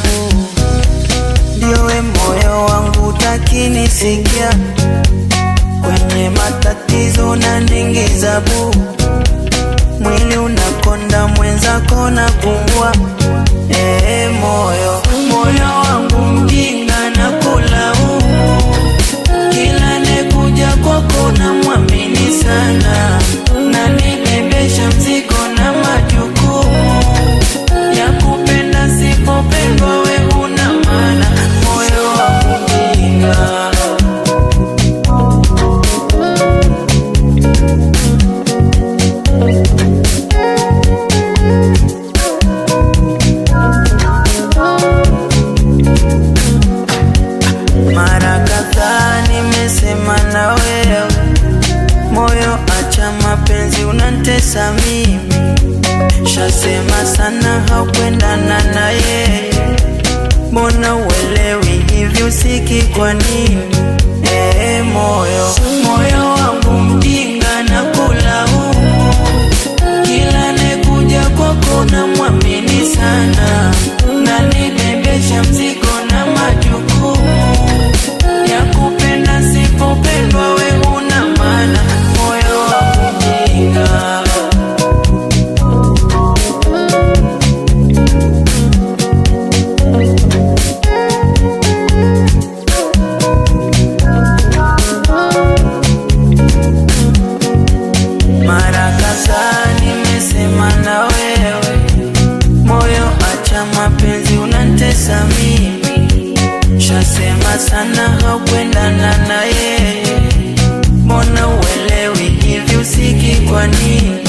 bu, ndio we moyo wangu takinisikia, kwenye matatizo na ningiza bu, mwili unakonda mwenzako na pungua. Moyo wangu mjinga na kulaumu, kila nekuja kwako na mwamini sana, na nibebesha mzigo na majukumu ya kupenda sipopendwa we una maana. Moyo wangu mjinga, mara kadhaa nimesema na wewe, moyo acha mapenzi unantesa mimi, shasema sana haukwendana na yeye, mbona uelewi hivi usiki kwa nini? Moyo wangu mjinga na kulaumu, kila nekuja kwako na mwamini sana, na nibebesha mzigo na majukumu ya kupenda sipopendwa we una maana. Moyo wangu mjinga, mara kadhaa nimesema na wewe, moyo acha mapenzi unantesa mimi, shasema sana haukwendana na yeye, mbona uelewi hivi usiki kwa nini?